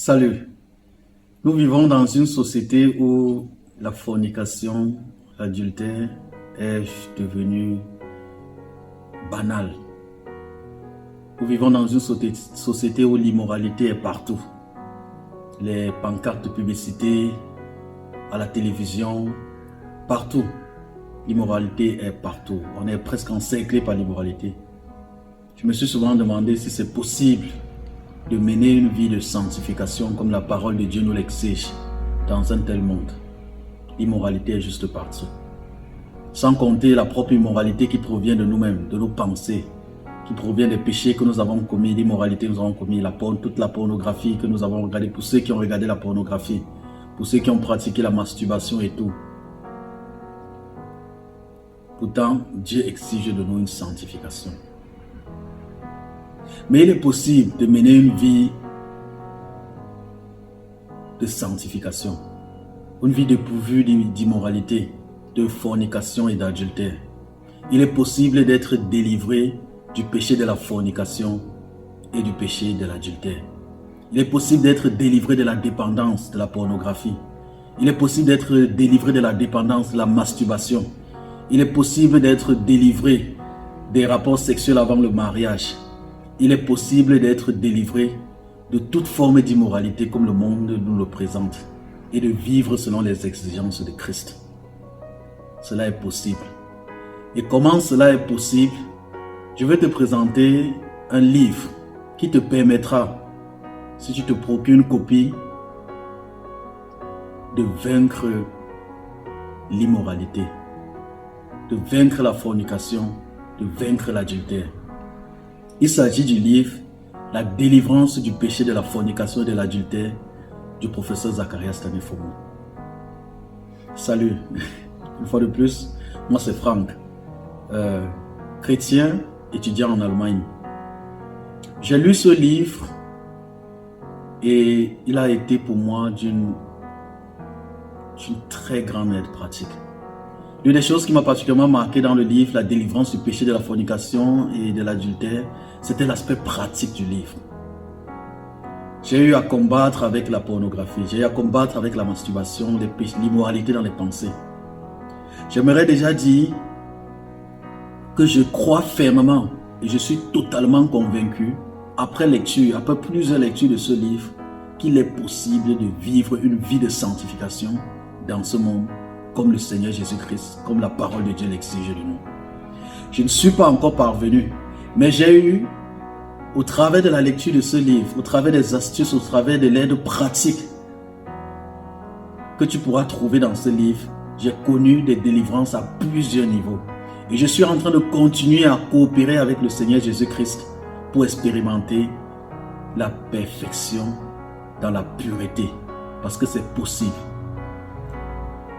Salut. Nous vivons dans une société où la fornication, l'adultère est devenu banal. Nous vivons dans une société où l'immoralité est partout. Les pancartes de publicité, à la télévision, partout. L'immoralité est partout. On est presque encerclé par l'immoralité. Je me suis souvent demandé si c'est possible de mener une vie de sanctification comme la parole de Dieu nous l'exige dans un tel monde. L'immoralité est juste partout. Sans compter la propre immoralité qui provient de nous-mêmes, de nos pensées, qui provient des péchés que nous avons commis, l'immoralité que nous avons commis, toute la pornographie que nous avons regardée, pour ceux qui ont regardé la pornographie, pour ceux qui ont pratiqué la masturbation et tout. Pourtant, Dieu exige de nous une sanctification. Mais il est possible de mener une vie de sanctification, une vie dépourvue d'immoralité, de fornication et d'adultère. Il est possible d'être délivré du péché de la fornication et du péché de l'adultère. Il est possible d'être délivré de la dépendance de la pornographie. Il est possible d'être délivré de la dépendance de la masturbation. Il est possible d'être délivré des rapports sexuels avant le mariage. Il est possible d'être délivré de toute forme d'immoralité comme le monde nous le présente et de vivre selon les exigences de Christ. Cela est possible. Et comment cela est possible? Je vais te présenter un livre qui te permettra, si tu te procures une copie, de vaincre l'immoralité, de vaincre la fornication, de vaincre l'adultère. Il s'agit du livre « La délivrance du péché de la fornication et de l'adultère » du professeur Zacharias Tanefomo. Salut, une fois de plus, moi c'est Franck, chrétien, étudiant en Allemagne. J'ai lu ce livre et il a été pour moi d'une très grande aide pratique. L'une des choses qui m'a particulièrement marqué dans le livre, la délivrance du péché de la fornication et de l'adultère, c'était l'aspect pratique du livre. J'ai eu à combattre avec la pornographie, j'ai eu à combattre avec la masturbation, l'immoralité dans les pensées. J'aimerais déjà dire que je crois fermement et je suis totalement convaincu, après plusieurs lectures de ce livre, qu'il est possible de vivre une vie de sanctification dans ce monde, comme le Seigneur Jésus-Christ, comme la parole de Dieu l'exige de nous. Je ne suis pas encore parvenu, mais j'ai eu, au travers de la lecture de ce livre, au travers des astuces, au travers de l'aide pratique que tu pourras trouver dans ce livre, j'ai connu des délivrances à plusieurs niveaux. Et je suis en train de continuer à coopérer avec le Seigneur Jésus-Christ pour expérimenter la perfection dans la pureté, parce que c'est possible.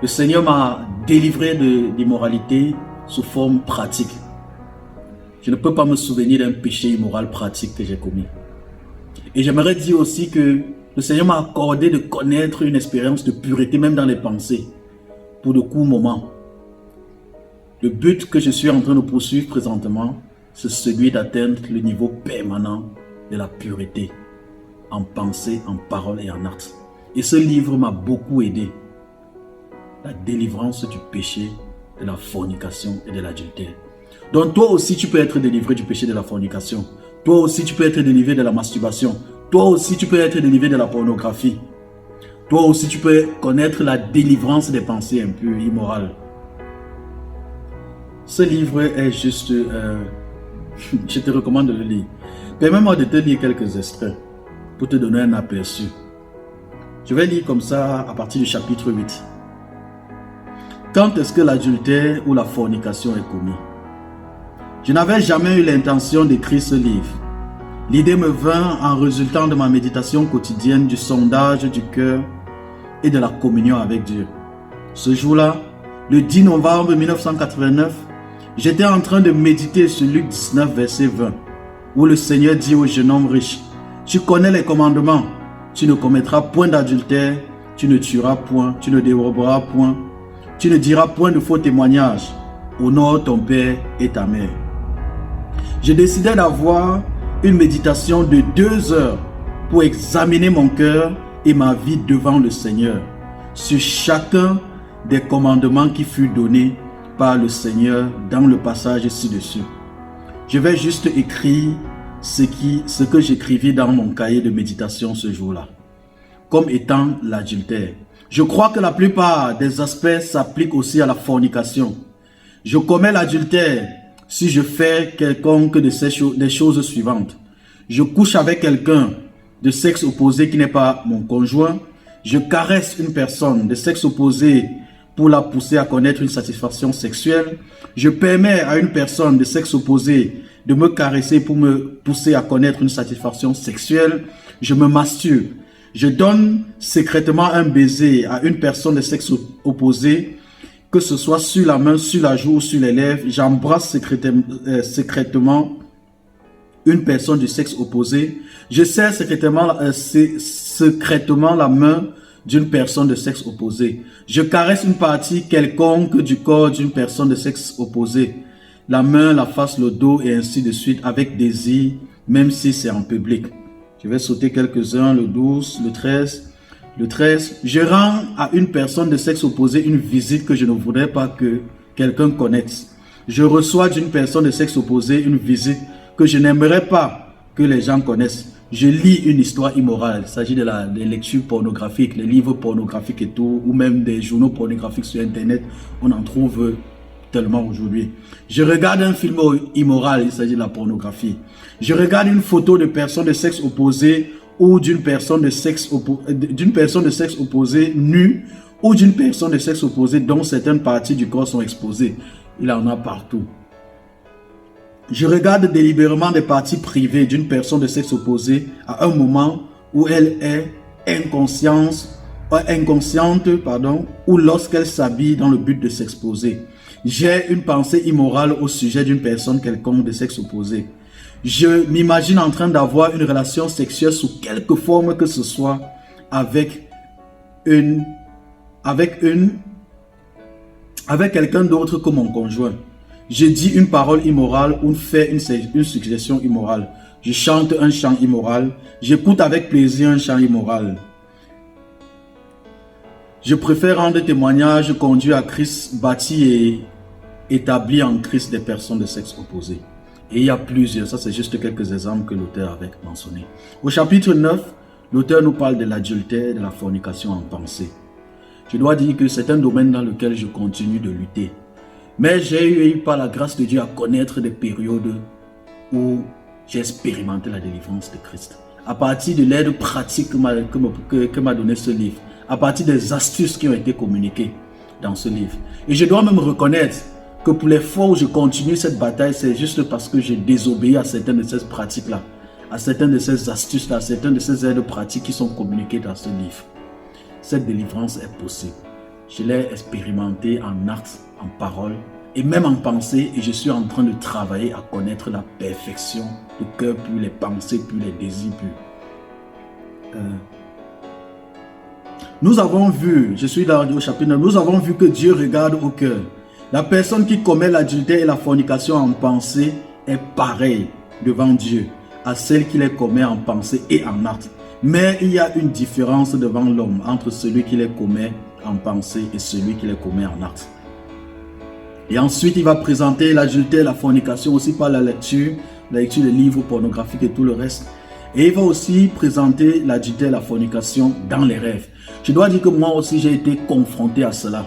Le Seigneur m'a délivré de l'immoralité sous forme pratique. Je ne peux pas me souvenir d'un péché immoral pratique que j'ai commis. Et j'aimerais dire aussi que le Seigneur m'a accordé de connaître une expérience de pureté, même dans les pensées, pour de courts moments. Le but que je suis en train de poursuivre présentement, c'est celui d'atteindre le niveau permanent de la pureté, en pensée, en parole et en acte. Et ce livre m'a beaucoup aidé. La délivrance du péché, de la fornication et de l'adultère. Donc toi aussi tu peux être délivré du péché de la fornication. Toi aussi tu peux être délivré de la masturbation. Toi aussi tu peux être délivré de la pornographie. Toi aussi tu peux connaître la délivrance des pensées impures, immorales. Ce livre est juste... je te recommande de le lire. Permets-moi de te lire quelques extraits pour te donner un aperçu. Je vais lire comme ça à partir du chapitre 8. Quand est-ce que l'adultère ou la fornication est commis? Je n'avais jamais eu l'intention d'écrire ce livre. L'idée me vint en résultant de ma méditation quotidienne, du sondage du cœur et de la communion avec Dieu. Ce jour-là, le 10 novembre 1989, j'étais en train de méditer sur Luc 19, verset 20, où le Seigneur dit au jeune homme riche, « Tu connais les commandements, tu ne commettras point d'adultère, tu ne tueras point, tu ne déroberas point, tu ne diras point de faux témoignages, honore ton père et ta mère. » Je décidai d'avoir une méditation de 2 heures pour examiner mon cœur et ma vie devant le Seigneur, sur chacun des commandements qui furent donnés par le Seigneur dans le passage ci-dessus. Je vais juste écrire ce que j'écrivis dans mon cahier de méditation ce jour-là, comme étant l'adultère. Je crois que la plupart des aspects s'appliquent aussi à la fornication. Je commets l'adultère si je fais quelconque des choses suivantes. Je couche avec quelqu'un de sexe opposé qui n'est pas mon conjoint. Je caresse une personne de sexe opposé pour la pousser à connaître une satisfaction sexuelle. Je permets à une personne de sexe opposé de me caresser pour me pousser à connaître une satisfaction sexuelle. Je me masturbe. Je donne secrètement un baiser à une personne de sexe opposé, que ce soit sur la main, sur la joue ou sur les lèvres. J'embrasse secrètement une personne du sexe opposé. Je serre secrètement la main d'une personne de sexe opposé. Je caresse une partie quelconque du corps d'une personne de sexe opposé. La main, la face, le dos et ainsi de suite avec désir, même si c'est en public. Je vais sauter quelques-uns, le 12, le 13. Le 13, je rends à une personne de sexe opposé une visite que je ne voudrais pas que quelqu'un connaisse. Je reçois d'une personne de sexe opposé une visite que je n'aimerais pas que les gens connaissent. Je lis une histoire immorale. Il s'agit des lectures pornographiques, les livres pornographiques et tout, ou même des journaux pornographiques sur Internet. On en trouve tellement aujourd'hui. Je regarde un film immoral, il s'agit de la pornographie. Je regarde une photo de personne de sexe opposé ou d'une personne de sexe opposé nue ou d'une personne de sexe opposé dont certaines parties du corps sont exposées. Il en a partout. Je regarde délibérément des parties privées d'une personne de sexe opposé à un moment où elle est inconsciente, ou lorsqu'elle s'habille dans le but de s'exposer. J'ai une pensée immorale au sujet d'une personne quelconque de sexe opposé. Je m'imagine en train d'avoir une relation sexuelle sous quelque forme que ce soit avec quelqu'un d'autre que mon conjoint. Je dis une parole immorale ou fais une suggestion immorale. Je chante un chant immoral. J'écoute avec plaisir un chant immoral. Je préfère rendre témoignage conduit à Christ, bâti et établi en Christ des personnes de sexe opposé. Et il y a plusieurs, ça c'est juste quelques exemples que l'auteur avait mentionnés. Au chapitre 9, l'auteur nous parle de l'adultère, de la fornication en pensée. Je dois dire que c'est un domaine dans lequel je continue de lutter. Mais j'ai eu par la grâce de Dieu à connaître des périodes où j'ai expérimenté la délivrance de Christ. À partir de l'aide pratique que m'a donné ce livre, à partir des astuces qui ont été communiquées dans ce livre. Et je dois même reconnaître que pour les fois où je continue cette bataille, c'est juste parce que j'ai désobéi à certaines de ces pratiques-là, à certaines de ces astuces-là, à certaines de ces aides pratiques qui sont communiquées dans ce livre. Cette délivrance est possible. Je l'ai expérimenté en actes, en paroles et même en pensée, et je suis en train de travailler à connaître la perfection, le cœur pur, les pensées pures, les désirs purs. Nous avons vu, je suis là au chapitre 9, nous avons vu que Dieu regarde au cœur. La personne qui commet l'adultère et la fornication en pensée est pareille devant Dieu à celle qui les commet en pensée et en acte. Mais il y a une différence devant l'homme entre celui qui les commet en pensée et celui qui les commet en acte. Et ensuite, il va présenter l'adultère et la fornication aussi par la lecture des livres pornographiques et tout le reste. Et il va aussi présenter l'adultère et la fornication dans les rêves. Je dois dire que moi aussi, j'ai été confronté à cela,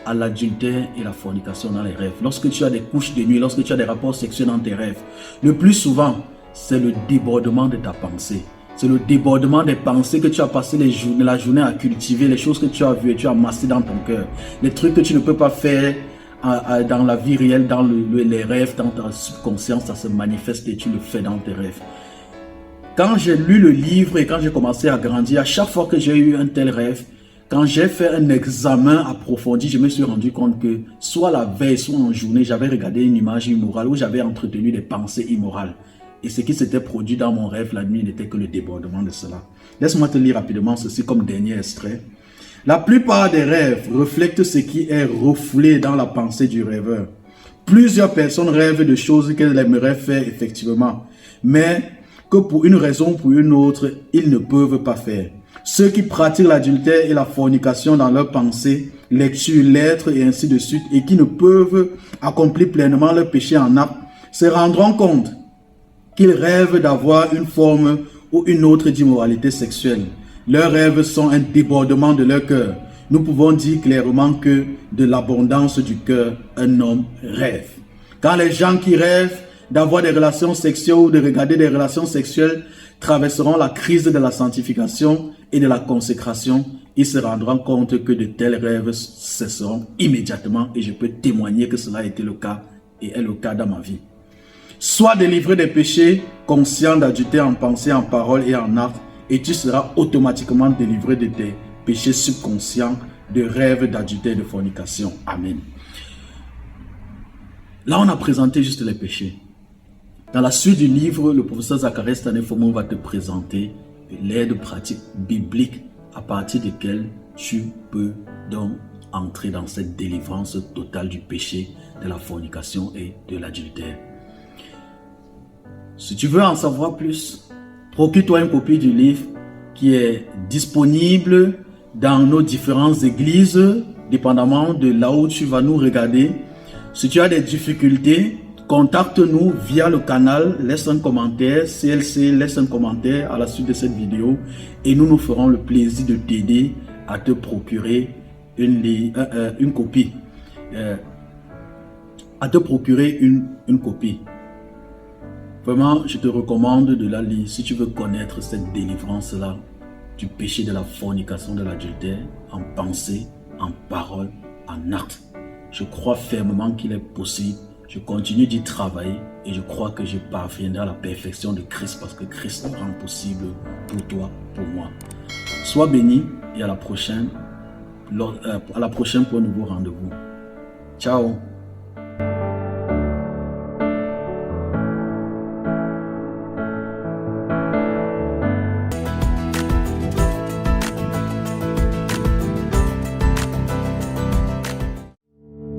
à l'adultère et la fornication dans les rêves. Lorsque tu as des couches de nuit, lorsque tu as des rapports sexuels dans tes rêves, le plus souvent, c'est le débordement de ta pensée. C'est le débordement des pensées que tu as passé la journée à cultiver, les choses que tu as vues et tu as amassées dans ton cœur. Les trucs que tu ne peux pas faire dans la vie réelle, dans les rêves, dans ta subconscience, ça se manifeste et tu le fais dans tes rêves. Quand j'ai lu le livre et quand j'ai commencé à grandir, à chaque fois que j'ai eu un tel rêve, quand j'ai fait un examen approfondi, je me suis rendu compte que soit la veille, soit en journée, j'avais regardé une image immorale ou j'avais entretenu des pensées immorales. Et ce qui s'était produit dans mon rêve la nuit n'était que le débordement de cela. Laisse-moi te lire rapidement ceci comme dernier extrait. La plupart des rêves reflètent ce qui est refoulé dans la pensée du rêveur. Plusieurs personnes rêvent de choses qu'elles aimeraient faire effectivement, mais que pour une raison ou pour une autre, ils ne peuvent pas faire. Ceux qui pratiquent l'adultère et la fornication dans leurs pensées, lecture, lettres et ainsi de suite, et qui ne peuvent accomplir pleinement leur péché en acte, se rendront compte qu'ils rêvent d'avoir une forme ou une autre d'immoralité sexuelle. Leurs rêves sont un débordement de leur cœur. Nous pouvons dire clairement que de l'abondance du cœur, un homme rêve. Quand les gens qui rêvent d'avoir des relations sexuelles ou de regarder des relations sexuelles traverseront la crise de la sanctification et de la consécration, ils se rendront compte que de tels rêves cesseront immédiatement, et je peux témoigner que cela a été le cas et est le cas dans ma vie. Sois délivré des péchés conscients d'adultère en pensée, en parole et en acte, et tu seras automatiquement délivré de tes péchés subconscients, de rêves d'adultère et de fornication. Amen. Là, on a présenté juste les péchés. Dans la suite du livre, le professeur Zacharie Stanefomo va te présenter l'aide pratique biblique à partir desquelles tu peux donc entrer dans cette délivrance totale du péché, de la fornication et de l'adultère. Si tu veux en savoir plus, procure-toi une copie du livre qui est disponible dans nos différentes églises, dépendamment de là où tu vas nous regarder. Si tu as des difficultés, contacte-nous via le canal, laisse un commentaire, CLC, laisse un commentaire à la suite de cette vidéo et nous nous ferons le plaisir de t'aider à te procurer une copie. Une copie. Vraiment, je te recommande de la lire si tu veux connaître cette délivrance-là du péché de la fornication, de l'adultère, en pensée, en parole, en acte. Je crois fermement qu'il est possible. Je continue d'y travailler et je crois que je parviendrai à la perfection de Christ parce que Christ le rend possible pour toi, pour moi. Sois béni et à la prochaine pour un nouveau rendez-vous. Ciao!